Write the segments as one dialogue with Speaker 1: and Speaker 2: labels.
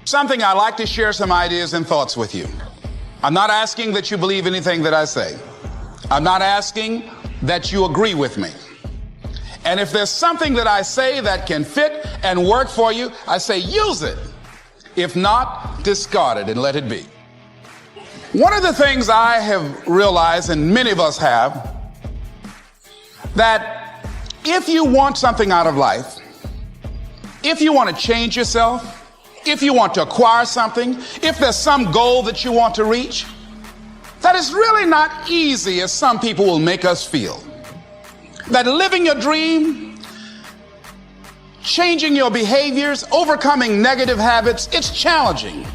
Speaker 1: Something I like to share some ideas and thoughts with you. I'm not asking that you believe anything that I say. I'm not asking that you agree with me. And if there's something that I say that can fit and work for you, I say use it. If not, discard it and let it be. One of the things I have realized, and many of us have, that if you want something out of life, if you want to change yourself, if you want to acquire something, if there's some goal that you want to reach, that is really not easy as some people will make us feel. That living your dream, changing your behaviors, overcoming negative habits, it's challenging.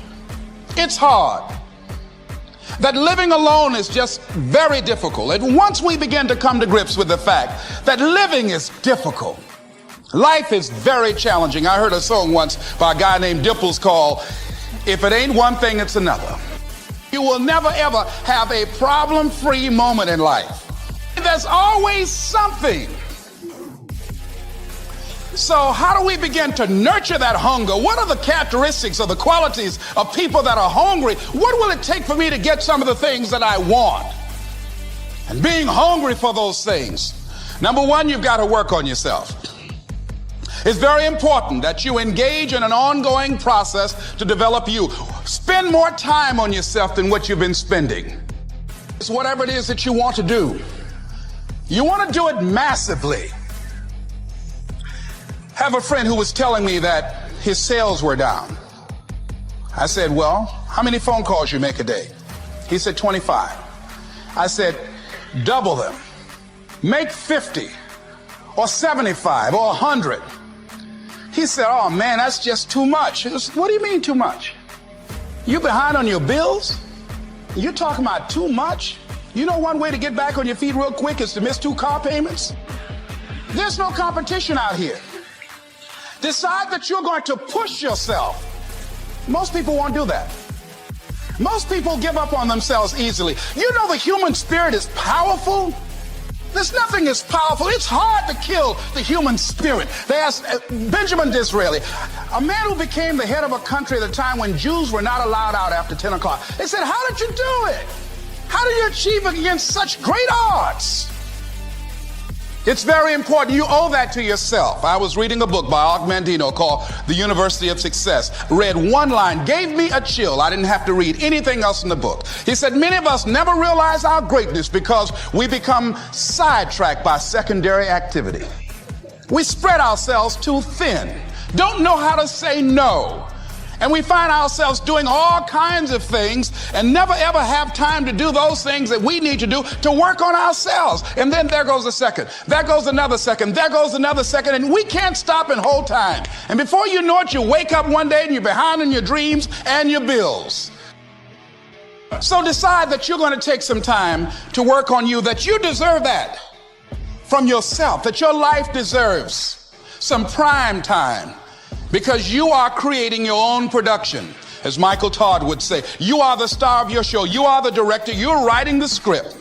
Speaker 1: It's hard. That living alone is just very difficult. And once we begin to come to grips with the fact that living is difficult, life is very challenging. I heard a song once by a guy named Dimples called, "If it ain't one thing, it's another." You will never ever have a problem-free moment in life. There's always something. So how do we begin to nurture that hunger? What are the characteristics or the qualities of people that are hungry? What will it take for me to get some of the things that I want? And being hungry for those things, number one, you've got to work on yourself. It's very important that you engage in an ongoing process to develop you. Spend more time on yourself than what you've been spending. It's whatever it is that you want to do. You want to do it massively. I have a friend who was telling me that his sales were down. I said, well, how many phone calls you make a day? He said, 25. I said, double them. Make 50 or 75 or 100. He said, oh man, that's just too much. What do you mean too much? You behind on your bills? You're talking about too much? You know one way to get back on your feet real quick is to miss 2 car payments? There's no competition out here. Decide that you're going to push yourself. Most people won't do that. Most people give up on themselves easily. You know the human spirit is powerful. There's nothing as powerful. It's hard to kill the human spirit. They asked Benjamin Disraeli, a man who became the head of a country at a time when Jews were not allowed out after 10 o'clock. They said, how did you do it? How did you achieve it against such great odds? It's very important. You owe that to yourself. I was reading a book by Og Mandino called The University of Success. Read one line, gave me a chill. I didn't have to read anything else in the book. He said, many of us never realize our greatness because we become sidetracked by secondary activity. We spread ourselves too thin, don't know how to say no. And we find ourselves doing all kinds of things and never ever have time to do those things that we need to do to work on ourselves. And then there goes a second, there goes another second, there goes another second, and we can't stop and hold time. And before you know it, you wake up one day and you're behind on your dreams and your bills. So decide that you're going to take some time to work on you, that you deserve that from yourself, that your life deserves some prime time. Because you are creating your own production. As Michael Todd would say, you are the star of your show. You are the director. You're writing the script.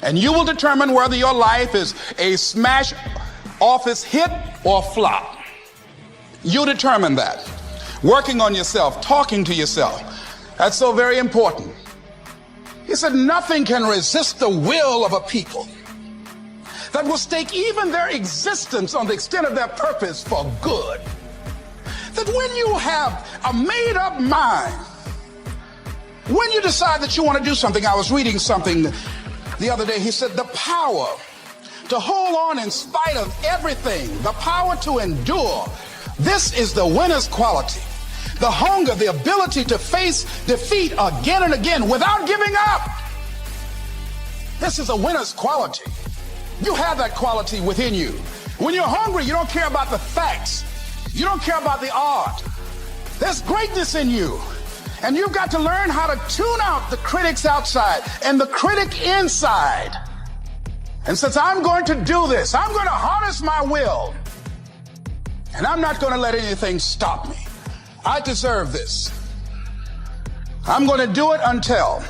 Speaker 1: And you will determine whether your life is a smash office hit or flop. You determine that. Working on yourself, talking to yourself. That's so very important. He said, nothing can resist the will of a people that will stake even their existence on the extent of their purpose for good. That when you have a made-up mind, when you decide that you want to do something, I was reading something the other day, he said the power to hold on in spite of everything, the power to endure, this is the winner's quality. The hunger, the ability to face defeat again and again without giving up. This is a winner's quality. You have that quality within you. When you're hungry, you don't care about the facts. You don't care about the art. There's greatness in you. And you've got to learn how to tune out the critics outside and the critic inside. And since I'm going to do this, I'm going to harness my will. And I'm not going to let anything stop me. I deserve this. I'm going to do it until.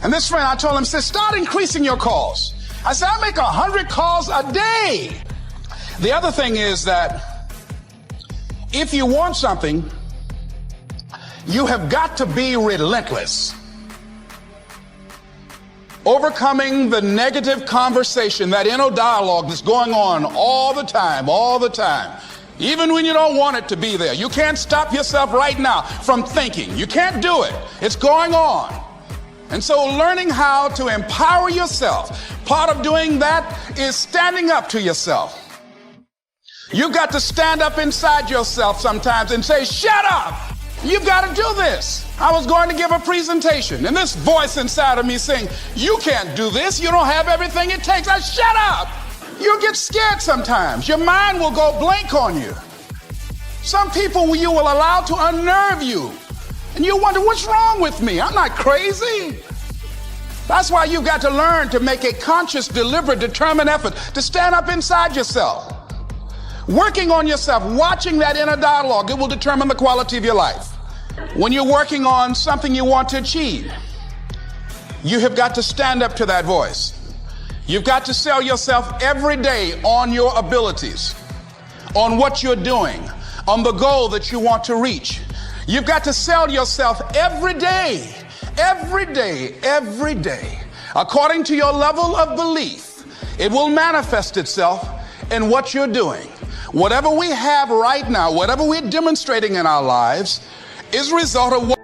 Speaker 1: And this friend, I told him, said, start increasing your calls. I said, I make 100 calls a day. The other thing is that if you want something, You have got to be relentless. Overcoming the negative conversation, that inner dialogue that's going on all the time, even when you don't want it to be there. You can't stop yourself right now from thinking. You can't do it. It's going on. And so learning how to empower yourself, part of doing that is standing up to yourself. You've got to stand up inside yourself sometimes and say, shut up. You've got to do this. I was going to give a presentation, and this voice inside of me saying, you can't do this. You don't have everything it takes. I shut up. You get scared sometimes. Your mind will go blank on you. Some people you will allow to unnerve you, and you wonder, what's wrong with me? I'm not crazy. That's why you've got to learn to make a conscious, deliberate, determined effort to stand up inside yourself. Working on yourself, watching that inner dialogue, it will determine the quality of your life. When you're working on something you want to achieve, you have got to stand up to that voice. You've got to sell yourself every day on your abilities, on what you're doing, on the goal that you want to reach. You've got to sell yourself every day, according to your level of belief. It will manifest itself in what you're doing. Whatever we have right now, whatever we're demonstrating in our lives, is a result of what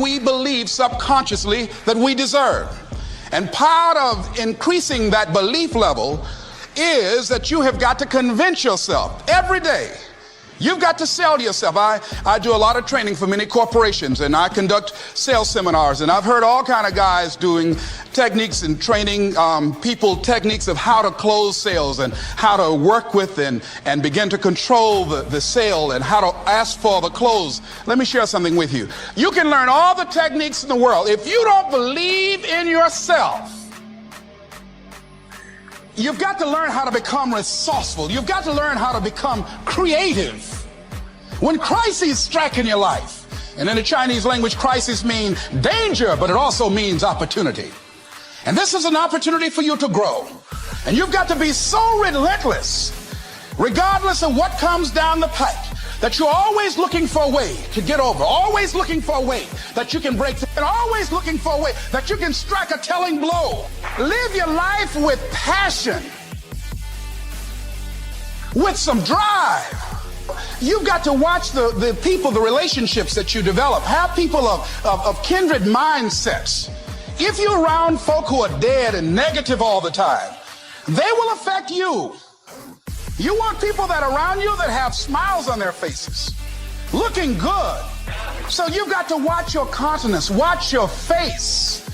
Speaker 1: we believe subconsciously that we deserve. And part of increasing that belief level is that you have got to convince yourself every day. You've got to sell to yourself. I do a lot of training for many corporations, and I conduct sales seminars, and I've heard all kind of guys doing techniques and training people techniques of how to close sales and how to work with and begin to control the sale and how to ask for the close. Let me share something with you. You can learn all the techniques in the world. If you don't believe in yourself, you've got to learn how to become resourceful. You've got to learn how to become creative. When crises strike in your life, and in the Chinese language, crisis means danger, but it also means opportunity. And this is an opportunity for you to grow. And you've got to be so relentless, regardless of what comes down the pike, that you're always looking for a way to get over, always looking for a way that you can break through, and always looking for a way that you can strike a telling blow. Live your life with passion, with some drive. You've got to watch the people, the relationships that you develop. Have people of kindred mindsets. If you're around folk who are dead and negative all the time, they will affect you. You want people that are around you that have smiles on their faces, looking good. So you've got to watch your countenance, watch your face,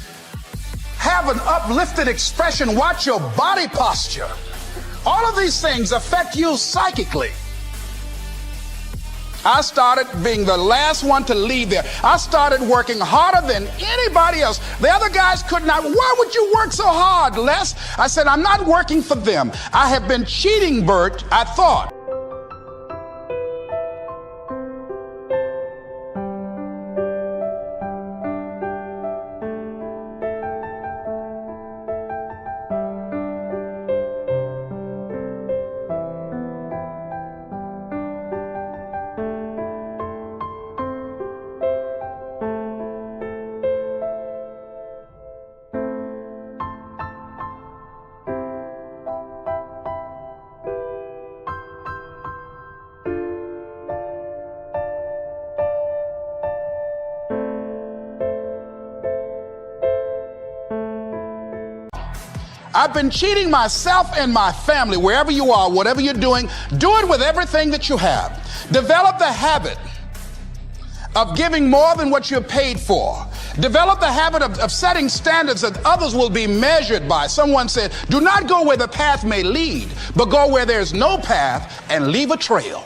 Speaker 1: have an uplifted expression, watch your body posture. All of these things affect you psychically. I started being the last one to leave there. I started working harder than anybody else. The other guys could not. Why would you work so hard, Les? I said, I'm not working for them. I have been cheating, Bert, I thought. I've been cheating myself and my family. Wherever you are, whatever you're doing, do it with everything that you have. Develop the habit of giving more than what you're paid for. Develop the habit of setting standards that others will be measured by. Someone said, do not go where the path may lead, but go where there's no path and leave a trail.